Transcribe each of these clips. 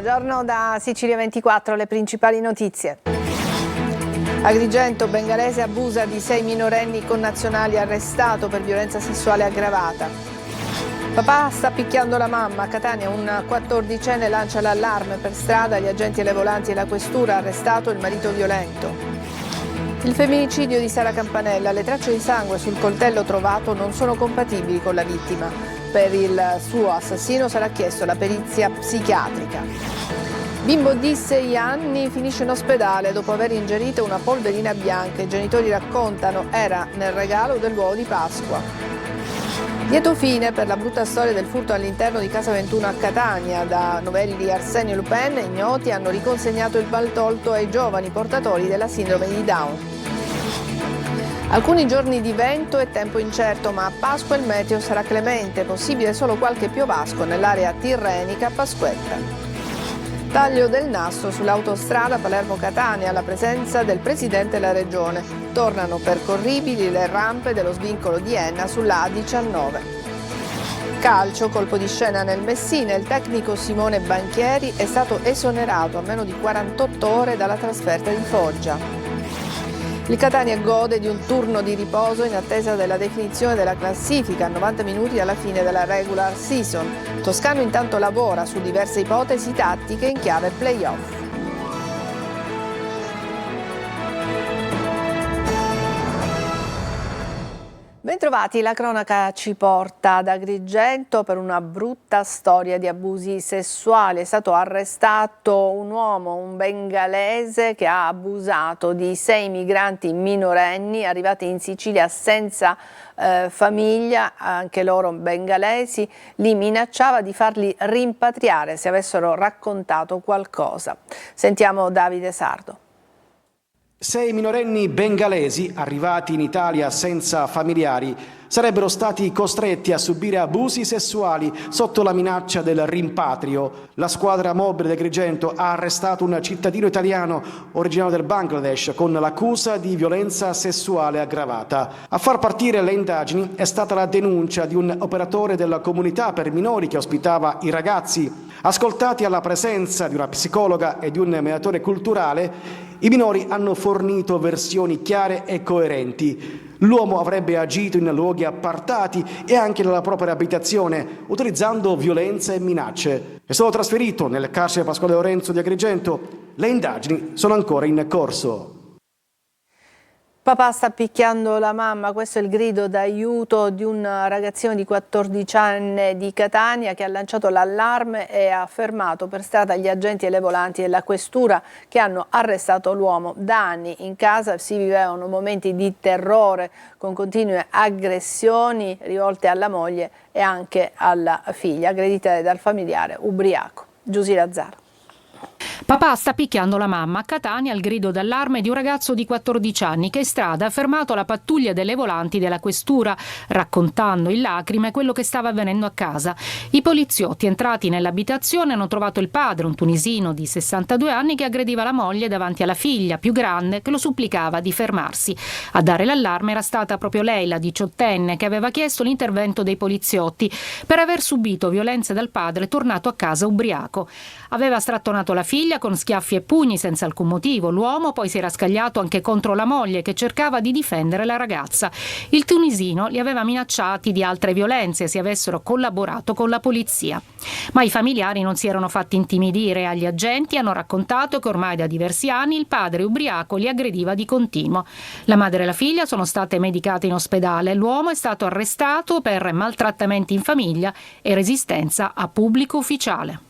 Buongiorno da Sicilia 24, le principali notizie. Agrigento, bengalese abusa di 6 minorenni connazionali, arrestato per violenza sessuale aggravata. Papà sta picchiando la mamma. A Catania un 14enne lancia l'allarme per strada, gli agenti e le volanti e la questura, arrestato il marito violento. Il femminicidio di Sara Campanella, le tracce di sangue sul coltello trovato non sono compatibili con la vittima. Per il suo assassino sarà chiesto la perizia psichiatrica. Bimbo di 6 anni finisce in ospedale dopo aver ingerito una polverina bianca. I genitori raccontano era nel regalo dell'uovo di Pasqua. Lieto fine per la brutta storia del furto all'interno di Casa 21 a Catania. Da Novelli, Arsenio e Lupin, ignoti hanno riconsegnato il baltolto ai giovani portatori della sindrome di Down. Alcuni giorni di vento e tempo incerto, ma a Pasqua il meteo sarà clemente, possibile solo qualche piovasco nell'area tirrenica a Pasquetta. Taglio del nastro sull'autostrada Palermo-Catania alla presenza del Presidente della Regione. Tornano percorribili le rampe dello svincolo di Enna sulla A19. Calcio, colpo di scena nel Messina, il tecnico Simone Banchieri è stato esonerato a meno di 48 ore dalla trasferta di Foggia. Il Catania gode di un turno di riposo in attesa della definizione della classifica a 90 minuti alla fine della regular season. Toscano intanto lavora su diverse ipotesi tattiche in chiave play-off. Bentrovati, la cronaca ci porta ad Agrigento per una brutta storia di abusi sessuali. È stato arrestato un uomo, un bengalese, che ha abusato di 6 migranti minorenni arrivati in Sicilia senza famiglia, anche loro bengalesi. Li minacciava di farli rimpatriare se avessero raccontato qualcosa. Sentiamo Davide Sardo. 6 minorenni bengalesi arrivati in Italia senza familiari sarebbero stati costretti a subire abusi sessuali sotto la minaccia del rimpatrio. La squadra mobile di Agrigento ha arrestato un cittadino italiano originario del Bangladesh con l'accusa di violenza sessuale aggravata. A far partire le indagini è stata la denuncia di un operatore della comunità per minori che ospitava i ragazzi. Ascoltati alla presenza di una psicologa e di un mediatore culturale, i minori hanno fornito versioni chiare e coerenti. L'uomo avrebbe agito in luoghi appartati e anche nella propria abitazione, utilizzando violenza e minacce. È stato trasferito nel carcere Pasquale Lorenzo di Agrigento. Le indagini sono ancora in corso. Papà sta picchiando la mamma, questo è il grido d'aiuto di un ragazzino di 14 anni di Catania che ha lanciato l'allarme e ha fermato per strada gli agenti e le volanti della questura che hanno arrestato l'uomo. Da anni in casa si vivevano momenti di terrore con continue aggressioni rivolte alla moglie e anche alla figlia, aggredite dal familiare ubriaco. Giusy Lazzaro. Papà sta picchiando la mamma. A Catania il grido d'allarme di un ragazzo di 14 anni che in strada ha fermato la pattuglia delle volanti della questura, raccontando in lacrime quello che stava avvenendo a casa. I poliziotti entrati nell'abitazione hanno trovato il padre, un tunisino di 62 anni, che aggrediva la moglie davanti alla figlia più grande che lo supplicava di fermarsi. A dare l'allarme era stata proprio lei, la 18enne, che aveva chiesto l'intervento dei poliziotti per aver subito violenze dal padre tornato a casa ubriaco. Aveva strattonato la figlia con schiaffi e pugni senza alcun motivo. L'uomo poi si era scagliato anche contro la moglie che cercava di difendere la ragazza. Il tunisino li aveva minacciati di altre violenze se avessero collaborato con la polizia. Ma i familiari non si erano fatti intimidire. Agli agenti hanno raccontato che ormai da diversi anni il padre ubriaco li aggrediva di continuo. La madre e la figlia sono state medicate in ospedale. L'uomo è stato arrestato per maltrattamenti in famiglia e resistenza a pubblico ufficiale.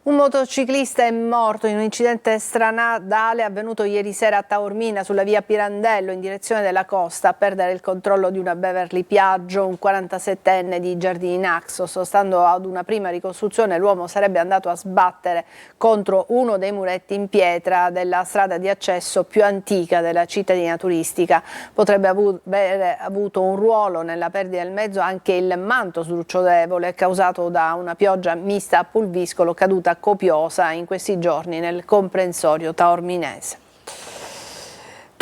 Un motociclista è morto in un incidente stradale avvenuto ieri sera a Taormina sulla via Pirandello in direzione della costa. A perdere il controllo di una Beverly Piaggio, un 47enne di Giardini Naxos. Stando ad una prima ricostruzione, l'uomo sarebbe andato a sbattere contro uno dei muretti in pietra della strada di accesso più antica della cittadina turistica. Potrebbe aver avuto un ruolo nella perdita del mezzo anche il manto sdrucciolevole causato da una pioggia mista a pulviscolo caduta copiosa in questi giorni nel comprensorio taorminese.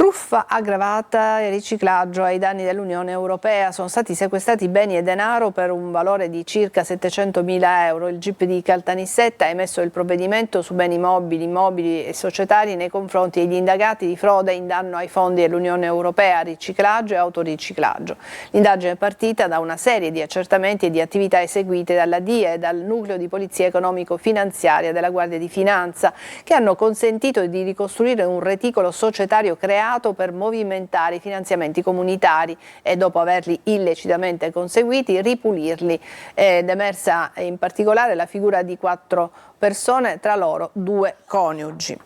Truffa aggravata e riciclaggio ai danni dell'Unione Europea. Sono stati sequestrati beni e denaro per un valore di circa 700.000 euro. Il GIP di Caltanissetta ha emesso il provvedimento su beni mobili, immobili e societari nei confronti degli indagati di frode in danno ai fondi dell'Unione Europea, riciclaggio e autoriciclaggio. L'indagine è partita da una serie di accertamenti e di attività eseguite dalla DIA e dal Nucleo di Polizia Economico-Finanziaria della Guardia di Finanza, che hanno consentito di ricostruire un reticolo societario creato per movimentare i finanziamenti comunitari e, dopo averli illecitamente conseguiti, ripulirli. Ed è emersa in particolare la figura di 4 persone, tra loro 2 coniugi.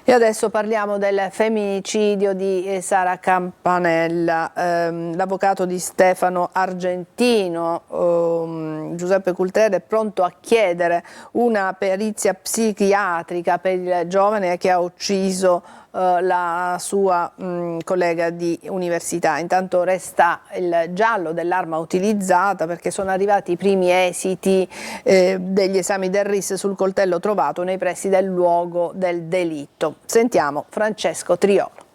E adesso parliamo del femminicidio di Sara Campanella. L'avvocato di Stefano Argentino, Giuseppe Cultrera, è pronto a chiedere una perizia psichiatrica per il giovane che ha ucciso la sua collega di università. Intanto resta il giallo dell'arma utilizzata, perché sono arrivati i primi esiti degli esami del RIS sul coltello trovato nei pressi del luogo del delitto. Sentiamo Francesco Triolo.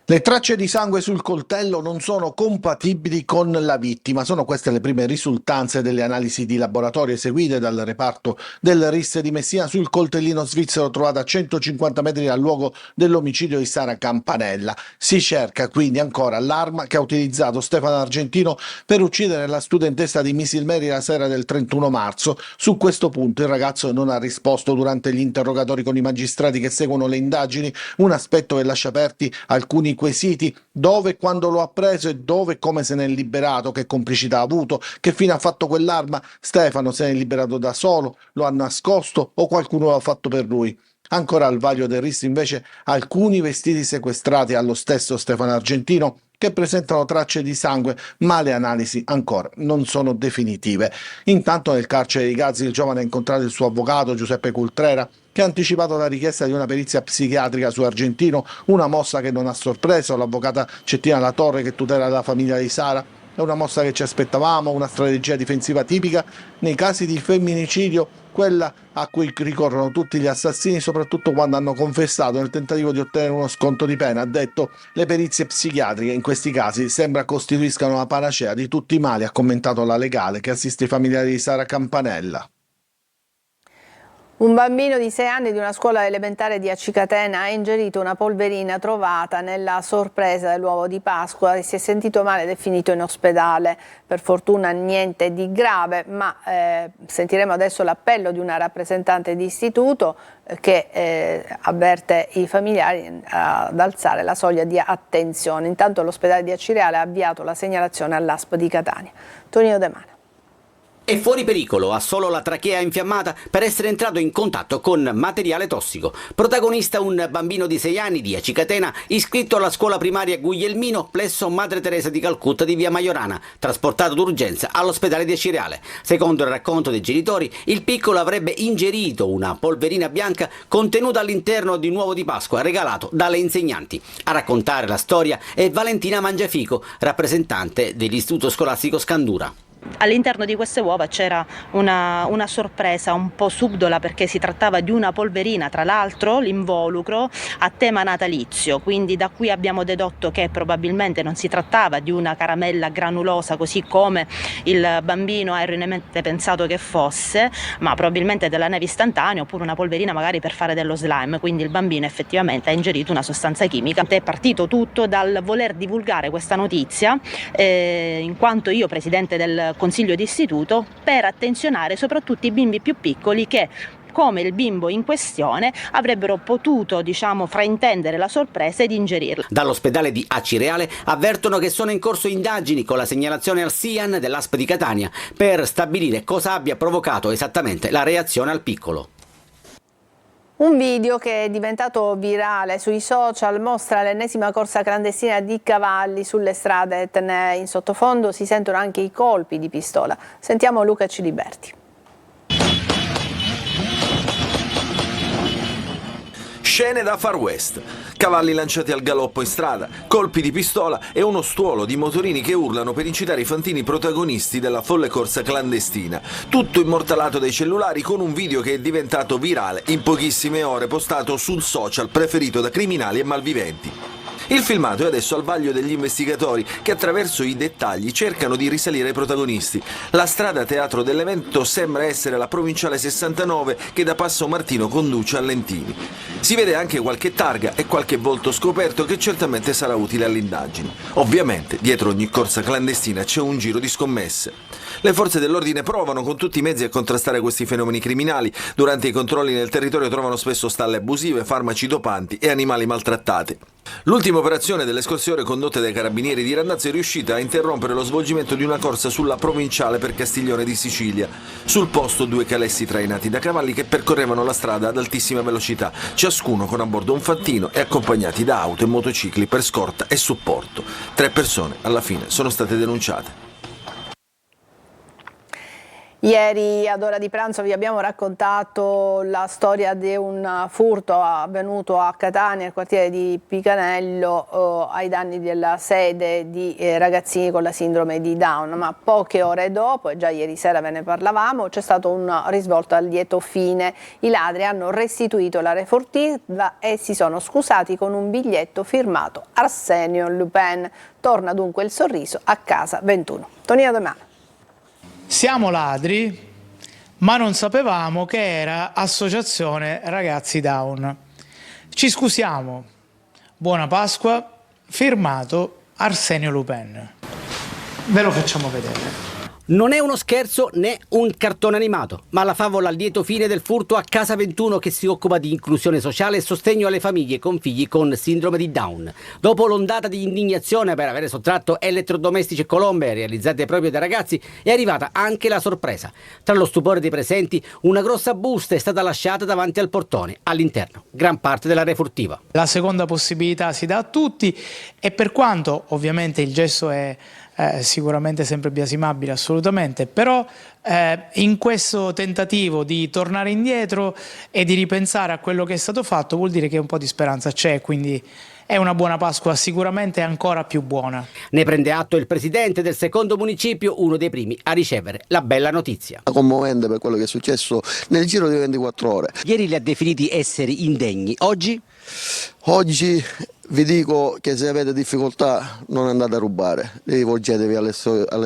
Le tracce di sangue sul coltello non sono compatibili con la vittima. Sono queste le prime risultanze delle analisi di laboratorio eseguite dal reparto del RIS di Messina sul coltellino svizzero trovato a 150 metri dal luogo dell'omicidio di Sara Campanella. Si cerca quindi ancora l'arma che ha utilizzato Stefano Argentino per uccidere la studentessa di Miss Ilmeri la sera del 31 marzo. Su questo punto il ragazzo non ha risposto durante gli interrogatori con i magistrati che seguono le indagini, un aspetto che lascia aperti alcuni quesiti: dove e quando lo ha preso e dove e come se ne è liberato, che complicità ha avuto, che fine ha fatto quell'arma. Stefano se ne è liberato da solo, lo ha nascosto o qualcuno l'ha fatto per lui? Ancora al vaglio del RIS invece alcuni vestiti sequestrati allo stesso Stefano Argentino che presentano tracce di sangue, ma le analisi ancora non sono definitive. Intanto nel carcere di Gazzi il giovane ha incontrato il suo avvocato Giuseppe Cultrera, che ha anticipato la richiesta di una perizia psichiatrica su Argentino, una mossa che non ha sorpreso l'avvocata Cettina Latorre, che tutela la famiglia di Sara. È una mossa che ci aspettavamo, una strategia difensiva tipica nei casi di femminicidio, quella a cui ricorrono tutti gli assassini, soprattutto quando hanno confessato nel tentativo di ottenere uno sconto di pena. Ha detto: le perizie psichiatriche in questi casi sembra costituiscano la panacea di tutti i mali, ha commentato la legale che assiste i familiari di Sara Campanella. Un bambino di 6 anni di una scuola elementare di Acicatena ha ingerito una polverina trovata nella sorpresa dell'uovo di Pasqua e si è sentito male ed è finito in ospedale. Per fortuna niente di grave, ma sentiremo adesso l'appello di una rappresentante di istituto che avverte i familiari ad alzare la soglia di attenzione. Intanto l'ospedale di Acireale ha avviato la segnalazione all'ASP di Catania. Tonino De Mana. È fuori pericolo, ha solo la trachea infiammata per essere entrato in contatto con materiale tossico. Protagonista un bambino di 6 anni di Acicatena, iscritto alla scuola primaria Guglielmino presso Madre Teresa di Calcutta di via Majorana, trasportato d'urgenza all'ospedale di Acireale. Secondo il racconto dei genitori, il piccolo avrebbe ingerito una polverina bianca contenuta all'interno di un uovo di Pasqua regalato dalle insegnanti. A raccontare la storia è Valentina Mangiafico, rappresentante dell'Istituto Scolastico Scandura. All'interno di queste uova c'era una sorpresa un po' subdola, perché si trattava di una polverina, tra l'altro l'involucro a tema natalizio, quindi da qui abbiamo dedotto che probabilmente non si trattava di una caramella granulosa così come il bambino ha erroneamente pensato che fosse, ma probabilmente della neve istantanea oppure una polverina magari per fare dello slime. Quindi il bambino effettivamente ha ingerito una sostanza chimica. È partito tutto dal voler divulgare questa notizia, in quanto io presidente del consiglio di istituto, per attenzionare soprattutto i bimbi più piccoli che, come il bimbo in questione, avrebbero potuto, fraintendere la sorpresa ed ingerirla. Dall'ospedale di Acireale avvertono che sono in corso indagini con la segnalazione al SIAN dell'ASP di Catania per stabilire cosa abbia provocato esattamente la reazione al piccolo. Un video che è diventato virale sui social mostra l'ennesima corsa clandestina di cavalli sulle strade etnee. In sottofondo si sentono anche i colpi di pistola. Sentiamo Luca Ciliberti. Scene da Far West. Cavalli lanciati al galoppo in strada, colpi di pistola e uno stuolo di motorini che urlano per incitare i fantini protagonisti della folle corsa clandestina. Tutto immortalato dai cellulari con un video che è diventato virale in pochissime ore, postato sul social preferito da criminali e malviventi. Il filmato è adesso al vaglio degli investigatori che attraverso i dettagli cercano di risalire ai protagonisti. La strada teatro dell'evento sembra essere la provinciale 69 che da Passo Martino conduce a Lentini. Si vede anche qualche targa e qualche volto scoperto che certamente sarà utile all'indagine. Ovviamente dietro ogni corsa clandestina c'è un giro di scommesse. Le forze dell'ordine provano con tutti i mezzi a contrastare questi fenomeni criminali. Durante i controlli nel territorio trovano spesso stalle abusive, farmaci dopanti e animali maltrattati. L'ultima operazione dell'escursione condotta dai carabinieri di Randazzo è riuscita a interrompere lo svolgimento di una corsa sulla provinciale per Castiglione di Sicilia. Sul posto 2 calessi trainati da cavalli che percorrevano la strada ad altissima velocità, ciascuno con a bordo un fantino e accompagnati da auto e motocicli per scorta e supporto. 3 persone alla fine sono state denunciate. Ieri ad ora di pranzo vi abbiamo raccontato la storia di un furto avvenuto a Catania, al quartiere di Picanello, ai danni della sede di ragazzini con la sindrome di Down, ma poche ore dopo, e già ieri sera ve ne parlavamo, c'è stato un risvolto al lieto fine. I ladri hanno restituito la refurtiva e si sono scusati con un biglietto firmato Arsenio Lupin. Torna dunque il sorriso a casa 21. Tonino De Mano. Siamo ladri, ma non sapevamo che era Associazione Ragazzi Down. Ci scusiamo. Buona Pasqua, firmato Arsenio Lupin. Ve lo facciamo vedere. Non è uno scherzo né un cartone animato, ma la favola al lieto fine del furto a Casa 21 che si occupa di inclusione sociale e sostegno alle famiglie con figli con sindrome di Down. Dopo l'ondata di indignazione per avere sottratto elettrodomestici e colombe realizzate proprio dai ragazzi, è arrivata anche la sorpresa. Tra lo stupore dei presenti, una grossa busta è stata lasciata davanti al portone, all'interno gran parte della refurtiva. La seconda possibilità si dà a tutti e per quanto ovviamente il gesto è sicuramente sempre biasimabile, assolutamente, però in questo tentativo di tornare indietro e di ripensare a quello che è stato fatto vuol dire che un po' di speranza c'è, quindi è una buona Pasqua, sicuramente ancora più buona. Ne prende atto il presidente del secondo municipio, uno dei primi a ricevere la bella notizia. Commovente per quello che è successo nel giro di 24 ore. Ieri li ha definiti esseri indegni, oggi? Oggi vi dico che se avete difficoltà non andate a rubare, rivolgetevi alle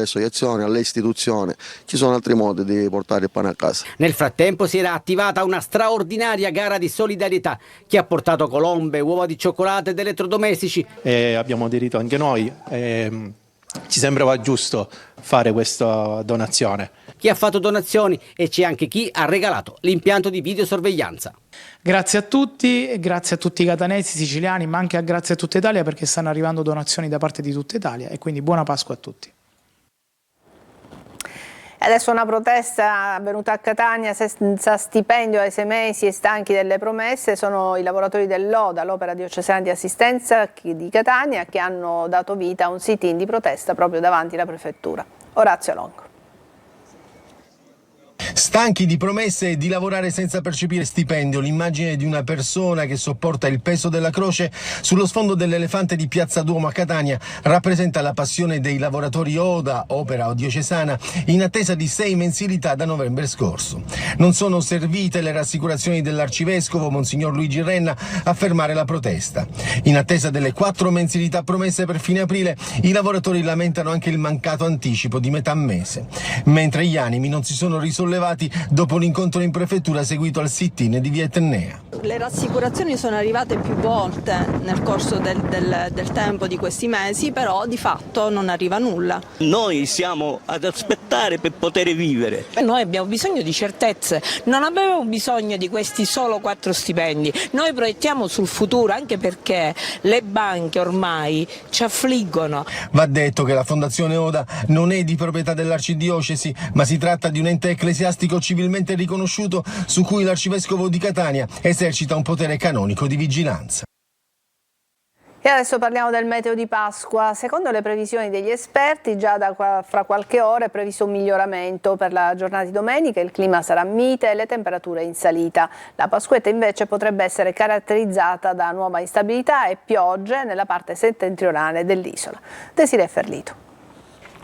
associazioni, alle istituzioni, ci sono altri modi di portare il pane a casa. Nel frattempo si era attivata una straordinaria gara di solidarietà che ha portato colombe, uova di cioccolato ed elettrodomestici. Abbiamo aderito anche noi, ci sembrava giusto fare questa donazione. Chi ha fatto donazioni e c'è anche chi ha regalato l'impianto di videosorveglianza. Grazie a tutti i catanesi, siciliani, ma anche grazie a tutta Italia perché stanno arrivando donazioni da parte di tutta Italia e quindi buona Pasqua a tutti. Adesso una protesta avvenuta a Catania senza stipendio ai 6 mesi e stanchi delle promesse. Sono i lavoratori dell'ODA, l'Opera Diocesana di Assistenza di Catania, che hanno dato vita a un sit-in di protesta proprio davanti alla prefettura. Orazio Longo. Stanchi di promesse e di lavorare senza percepire stipendio, l'immagine di una persona che sopporta il peso della croce sullo sfondo dell'elefante di Piazza Duomo a Catania rappresenta la passione dei lavoratori ODA, Opera Diocesana, in attesa di 6 mensilità da novembre scorso. Non sono servite le rassicurazioni dell'arcivescovo Monsignor Luigi Renna a fermare la protesta. In attesa delle 4 mensilità promesse per fine aprile, i lavoratori lamentano anche il mancato anticipo di metà mese, mentre gli animi non si sono risollevati dopo l'incontro in prefettura seguito al sit-in di Via Etnea. Le rassicurazioni sono arrivate più volte nel corso del tempo di questi mesi, però di fatto non arriva nulla. Noi siamo ad aspettare per poter vivere. Noi abbiamo bisogno di certezze, non abbiamo bisogno di questi solo 4 stipendi. Noi proiettiamo sul futuro, anche perché le banche ormai ci affliggono. Va detto che la Fondazione ODA non è di proprietà dell'Arcidiocesi, ma si tratta di un ente ecclesiastico civilmente riconosciuto su cui l'Arcivescovo di Catania esercita un potere canonico di vigilanza. E adesso parliamo del meteo di Pasqua. Secondo le previsioni degli esperti, già fra qualche ora è previsto un miglioramento per la giornata di domenica, il clima sarà mite e le temperature in salita. La Pasquetta invece potrebbe essere caratterizzata da nuova instabilità e piogge nella parte settentrionale dell'isola. Desiree Ferlito.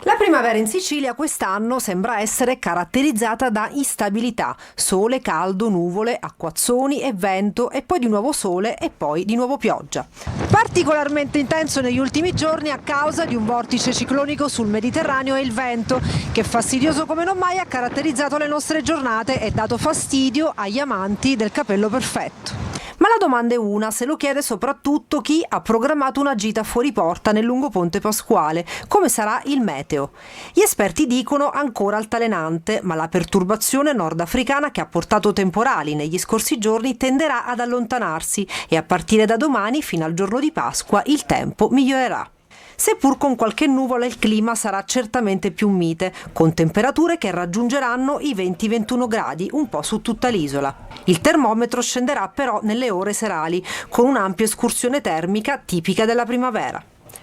La primavera in Sicilia quest'anno sembra essere caratterizzata da instabilità, sole, caldo, nuvole, acquazzoni e vento e poi di nuovo sole e poi di nuovo pioggia. Particolarmente intenso negli ultimi giorni a causa di un vortice ciclonico sul Mediterraneo e il vento, che fastidioso come non mai ha caratterizzato le nostre giornate e dato fastidio agli amanti del capello perfetto. Ma la domanda è una, se lo chiede soprattutto chi ha programmato una gita fuori porta nel lungo ponte pasquale. Come sarà il meteo? Gli esperti dicono ancora altalenante, ma la perturbazione nordafricana che ha portato temporali negli scorsi giorni tenderà ad allontanarsi e a partire da domani fino al giorno di Pasqua il tempo migliorerà. Seppur con qualche nuvola il clima sarà certamente più mite, con temperature che raggiungeranno i 20-21 gradi un po' su tutta l'isola. Il termometro scenderà però nelle ore serali, con un'ampia escursione termica tipica della primavera.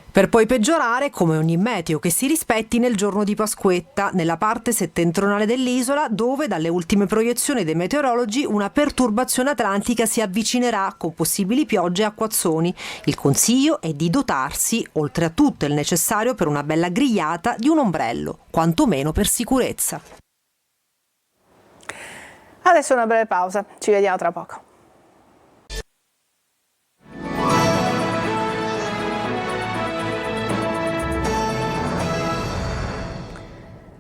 Per poi peggiorare, come ogni meteo che si rispetti, nel giorno di Pasquetta, nella parte settentrionale dell'isola, dove dalle ultime proiezioni dei meteorologi una perturbazione atlantica si avvicinerà con possibili piogge e acquazzoni. Il consiglio è di dotarsi, oltre a tutto il necessario per una bella grigliata, di un ombrello, quantomeno per sicurezza. Adesso una breve pausa, ci vediamo tra poco.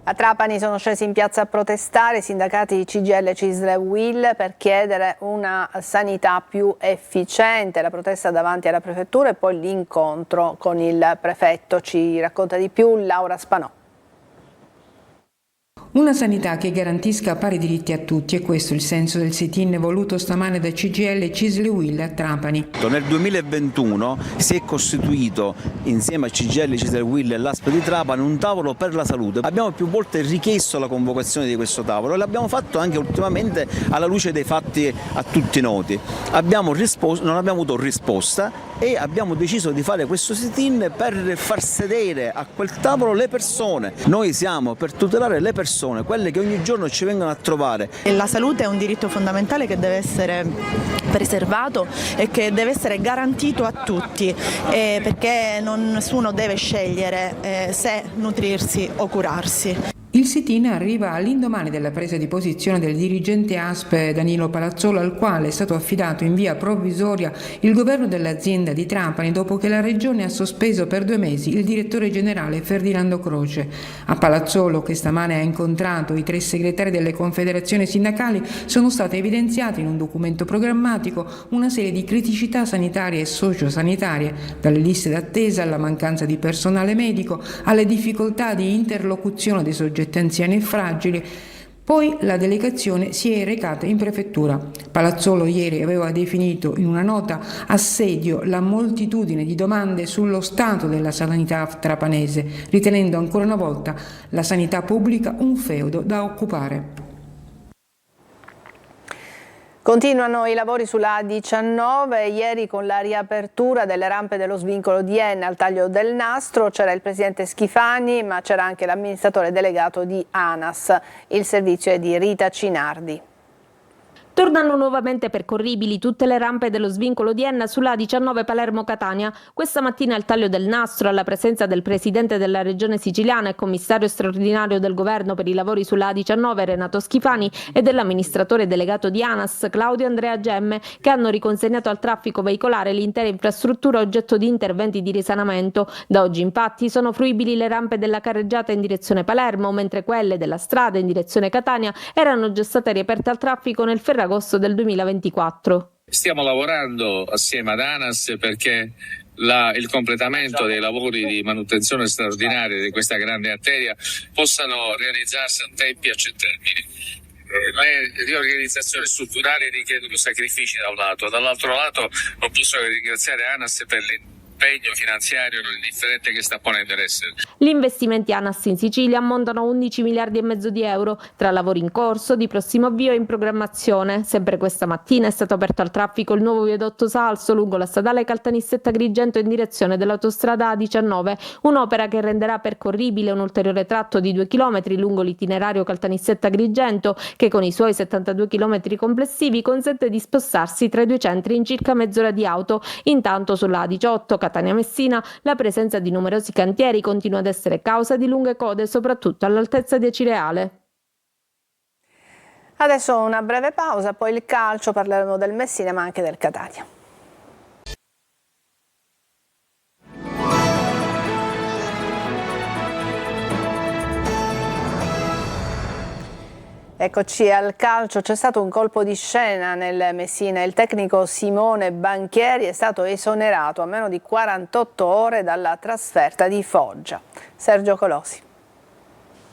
A Trapani sono scesi in piazza a protestare i sindacati CGIL, CISL e UIL per chiedere una sanità più efficiente. La protesta davanti alla prefettura e poi l'incontro con il prefetto. Ci racconta di più Laura Spanò. Una sanità che garantisca pari diritti a tutti, è questo il senso del sit-in voluto stamane da CGIL, CISL e UIL a Trapani. Nel 2021 si è costituito insieme a CGIL, CISL e UIL e l'ASP di Trapani un tavolo per la salute. Abbiamo più volte richiesto la convocazione di questo tavolo e l'abbiamo fatto anche ultimamente alla luce dei fatti a tutti noti. Non abbiamo avuto risposta e abbiamo deciso di fare questo sit-in per far sedere a quel tavolo le persone. Noi siamo per tutelare le persone, quelle che ogni giorno ci vengono a trovare. La salute è un diritto fondamentale che deve essere preservato e che deve essere garantito a tutti, perché nessuno deve scegliere se nutrirsi o curarsi. Il sit-in arriva all'indomani della presa di posizione del dirigente ASP Danilo Palazzolo, al quale è stato affidato in via provvisoria il governo dell'azienda di Trapani dopo che la regione ha sospeso per 2 mesi il direttore generale Ferdinando Croce. A Palazzolo, che stamane ha incontrato i 3 segretari delle confederazioni sindacali, sono state evidenziate in un documento programmatico una serie di criticità sanitarie e sociosanitarie, dalle liste d'attesa alla mancanza di personale medico alle difficoltà di interlocuzione dei soggetti anziani e fragili. Poi la delegazione si è recata in prefettura. Palazzolo ieri aveva definito in una nota assedio la moltitudine di domande sullo stato della sanità trapanese, ritenendo ancora una volta la sanità pubblica un feudo da occupare. Continuano i lavori sulla A19, ieri con la riapertura delle rampe dello svincolo di Enna al taglio del nastro c'era il presidente Schifani, ma c'era anche l'amministratore delegato di ANAS. Il servizio è di Rita Cinardi. Tornano nuovamente percorribili tutte le rampe dello svincolo di Enna sulla A19 Palermo-Catania. Questa mattina al taglio del nastro, alla presenza del presidente della regione siciliana e commissario straordinario del governo per i lavori sulla A19 Renato Schifani e dell'amministratore delegato di ANAS Claudio Andrea Gemme, che hanno riconsegnato al traffico veicolare l'intera infrastruttura oggetto di interventi di risanamento. Da oggi infatti sono fruibili le rampe della carreggiata in direzione Palermo, mentre quelle della strada in direzione Catania erano già state riaperte al traffico nel Ferragosto del 2024. Stiamo lavorando assieme ad ANAS perché il completamento dei lavori di manutenzione straordinaria di questa grande arteria possano realizzarsi in tempi accettabili. Le riorganizzazioni strutturali richiedono sacrifici da un lato, dall'altro lato non posso che ringraziare ANAS per l'impegno finanziario non indifferente che sta ponendo in essere. Gli investimenti ANAS in Sicilia ammontano a 11 miliardi e mezzo di euro, tra lavori in corso, di prossimo avvio e in programmazione. Sempre questa mattina è stato aperto al traffico il nuovo viadotto Salso lungo la statale Caltanissetta-Agrigento in direzione dell'autostrada A19, un'opera che renderà percorribile un ulteriore tratto di 2 km lungo l'itinerario Caltanissetta-Agrigento, che con i suoi 72 km complessivi consente di spostarsi tra i due centri in circa mezz'ora di auto. Intanto sulla A18 Catania-Messina la presenza di numerosi cantieri continua ad essere causa di lunghe code, soprattutto all'altezza di Acireale. Adesso una breve pausa, poi il calcio, parleremo del Messina ma anche del Catania. Eccoci al calcio, c'è stato un colpo di scena nel Messina, il tecnico Simone Banchieri è stato esonerato a meno di 48 ore dalla trasferta di Foggia. Sergio Colosi.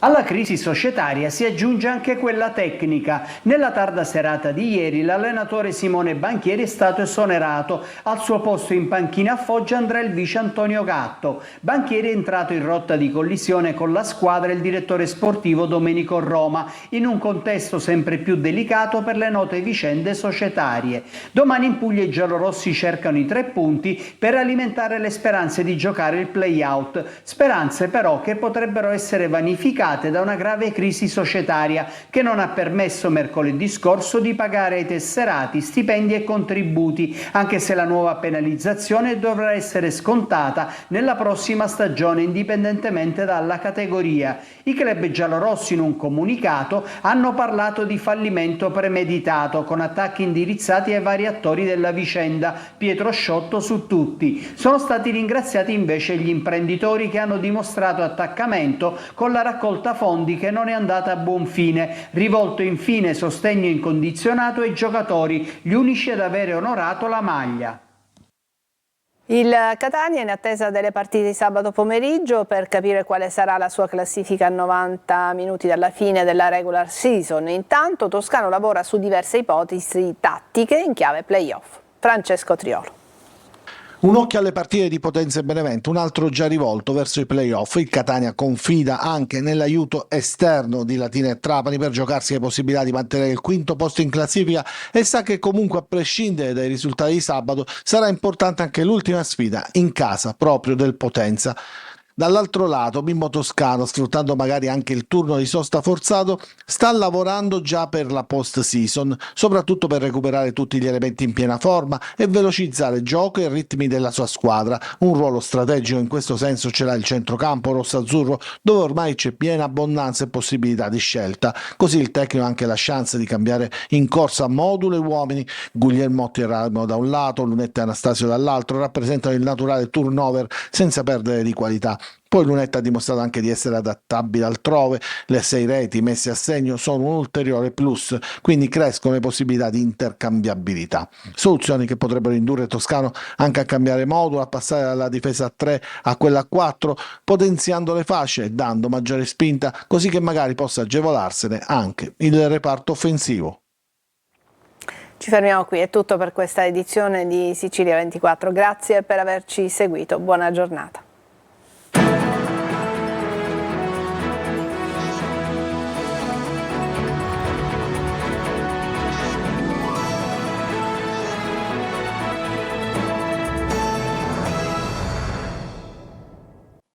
Alla crisi societaria si aggiunge anche quella tecnica. Nella tarda serata di ieri l'allenatore Simone Banchieri è stato esonerato. Al suo posto in panchina a Foggia andrà il vice Antonio Gatto. Banchieri è entrato in rotta di collisione con la squadra e il direttore sportivo Domenico Roma, in un contesto sempre più delicato per le note vicende societarie. Domani in Puglia i giallorossi cercano i 3 punti per alimentare le speranze di giocare il play-out. Speranze però che potrebbero essere vanificate da una grave crisi societaria che non ha permesso mercoledì scorso di pagare ai tesserati stipendi e contributi, anche se la nuova penalizzazione dovrà essere scontata nella prossima stagione indipendentemente dalla categoria. I club giallorossi in un comunicato hanno parlato di fallimento premeditato con attacchi indirizzati ai vari attori della vicenda, Pietro Sciotto su tutti. Sono stati ringraziati invece gli imprenditori che hanno dimostrato attaccamento con la raccolta fondi che non è andata a buon fine, rivolto infine sostegno incondizionato ai giocatori, gli unici ad avere onorato la maglia. Il Catania è in attesa delle partite di sabato pomeriggio per capire quale sarà la sua classifica a 90 minuti dalla fine della regular season. Intanto Toscano lavora su diverse ipotesi tattiche in chiave playoff. Francesco Triolo. Un occhio alle partite di Potenza e Benevento, un altro già rivolto verso i play-off. Il Catania confida anche nell'aiuto esterno di Latina e Trapani per giocarsi le possibilità di mantenere il quinto posto in classifica e sa che comunque, a prescindere dai risultati di sabato, sarà importante anche l'ultima sfida in casa proprio del Potenza. Dall'altro lato, Mimmo Toscano, sfruttando magari anche il turno di sosta forzato, sta lavorando già per la post-season, soprattutto per recuperare tutti gli elementi in piena forma e velocizzare gioco e ritmi della sua squadra. Un ruolo strategico in questo senso ce l'ha il centrocampo rosso-azzurro, dove ormai c'è piena abbondanza e possibilità di scelta. Così il tecnico ha anche la chance di cambiare in corsa modulo e uomini. Guglielmotti e Ramo da un lato, Lunetta e Anastasio dall'altro rappresentano il naturale turnover senza perdere di qualità. Poi Lunetta ha dimostrato anche di essere adattabile altrove, le 6 reti messe a segno sono un ulteriore plus, quindi crescono le possibilità di intercambiabilità. Soluzioni che potrebbero indurre Toscano anche a cambiare modulo, a passare dalla difesa a 3 a quella a 4, potenziando le fasce e dando maggiore spinta, così che magari possa agevolarsene anche il reparto offensivo. Ci fermiamo qui, è tutto per questa edizione di Sicilia 24. Grazie per averci seguito, buona giornata.